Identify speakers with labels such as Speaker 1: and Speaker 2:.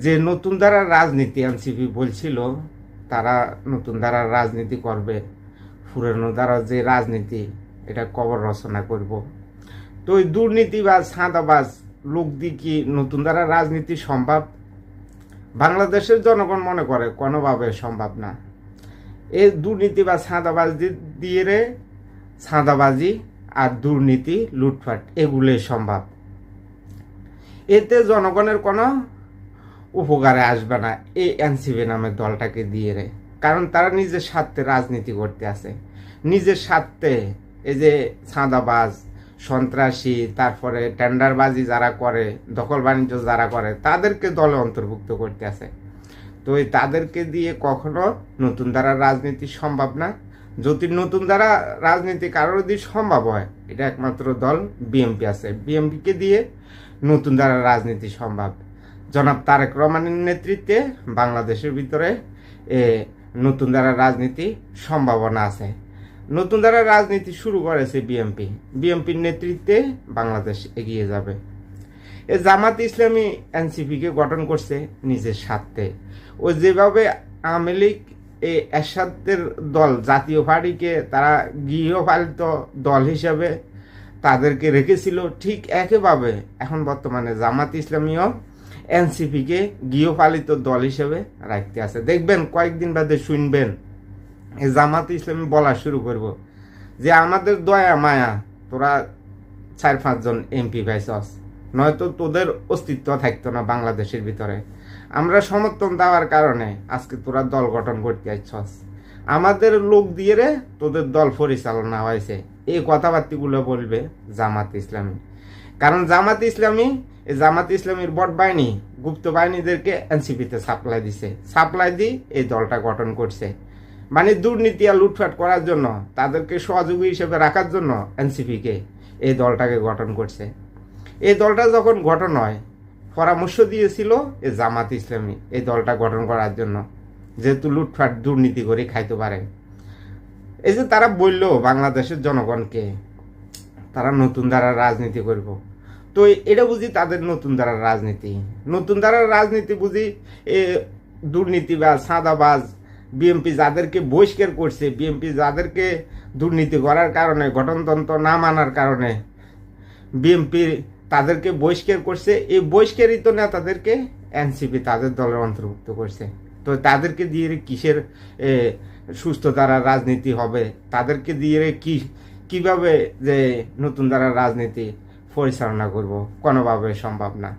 Speaker 1: যে নতুন ধারার রাজনীতি এনসিপি বলছিল তারা নতুন ধারার রাজনীতি করবে, পুরানো ধারার যে রাজনীতি এটা কবর রচনা করব। তো ওই দুর্নীতিবাজ সাদাবাজ লোক দিয়ে কি নতুন ধারার রাজনীতি সম্ভব? বাংলাদেশের জনগণ মনে করে কোনোভাবে সম্ভব না। এই দুর্নীতি বা সাদাবাজ দিয়ে রে সাদাবাজি আর দুর্নীতি লুটপাট এগুলোই সম্ভব। এতে জনগণের কোনো উপকারে আসবে না এই এনসিপি নামের দলটাকে দিয়ে রে, কারণ তারা নিজের স্বার্থে রাজনীতি করতে আছে। নিজের স্বার্থে এই যে সাদাবাজ সন্ত্রাসী তারপরে টেন্ডারবাজি যারা করে, দখল বাণিজ্য যারা করে তাদেরকে দলে অন্তর্ভুক্ত করতে আছে। তো এই তাদেরকে দিয়ে কখনো নতুন ধারার রাজনীতি সম্ভব না। যদি নতুন ধারা রাজনীতি কারোর দিয়ে সম্ভব হয়, এটা একমাত্র দল বিএনপি আছে, বিএনপিকে দিয়ে নতুন ধারার রাজনীতি সম্ভব। জনাব তারেক রহমানের নেতৃত্বে বাংলাদেশের ভিতরে নতুন ধারার রাজনীতি সম্ভাবনা আছে। নতুন ধারার রাজনীতি শুরু করেছে বিএনপি, বিএনপির নেতৃত্বে বাংলাদেশ এগিয়ে যাবে। এ জামাত ইসলামী এনসিপিকে গঠন করছে নিজের স্বার্থে। ও যেভাবে আওয়ামী লীগ এই এরশাদের দল জাতীয় পার্টিকে তারা গৃহপালিত দল হিসাবে তাদেরকে রেখেছিল, ঠিক একইভাবে এখন বর্তমানে জামাত ইসলামীও এনসিপিকে গৃহপালিত দল হিসেবে রাখতে আছে। দেখবেন কয়েকদিন বাদে শুনবেন এই জামাত ইসলামী বলা শুরু করব যে আমাদের দয়া মায়া তোরা 4-5 জন এমপি পাইছস, নয়তো তোদের অস্তিত্ব থাকতো না বাংলাদেশের ভিতরে। আমরা সমর্থন দেওয়ার কারণে আজকে তোরা দল গঠন করতে আসছস, আমাদের লোক দিয়ে রে তোদের দল পরিচালনা হয়েছে। এই কথাবার্তাগুলো বলবে জামাত ইসলামী, কারণ জামাত ইসলামীর বট বাহিনী গুপ্ত বাহিনীদেরকে এনসিপিতে সাপ্লাই দিছে, সাপ্লাই দিয়ে এই দলটা গঠন করছে। মানে দুর্নীতি আর লুটপাট করার জন্য তাদেরকে সহযোগী হিসেবে রাখার জন্য এনসিপিকে এই দলটাকে গঠন করছে। এই দলটা যখন গঠন হয় পরামর্শ দিয়েছিল এই জামাত ইসলামী এই দলটা গঠন করার জন্য, যেহেতু লুটপাট দুর্নীতি করে খাইতে পারে। এই যে তারা বলল বাংলাদেশের জনগণকে তারা নতুন ধারার রাজনীতি করব, তো এটা বুঝি তাদের নতুন ধারার রাজনীতি। নতুন ধারার রাজনীতি বুঝি দুর্নীতিবাজ সাদাবাজ বিএনপি যাদেরকে বহিষ্কার করছে, বিএনপি যাদেরকে দুর্নীতি করার কারণে গঠনতন্ত্র না মানার কারণে বিএনপি তাদেরকে বহিষ্কার করছে, এই বহিষ্কারিত নেতাদেরকে এনসিপি তাদের দলের অন্তর্ভুক্ত করছে। তো তাদেরকে দিয়ে কিসের সুস্থ ধারার রাজনীতি হবে? তাদেরকে দিয়ে কিভাবে যে নতুন ধারার রাজনীতি পরিচালনা করব? কোনোভাবে সম্ভব না।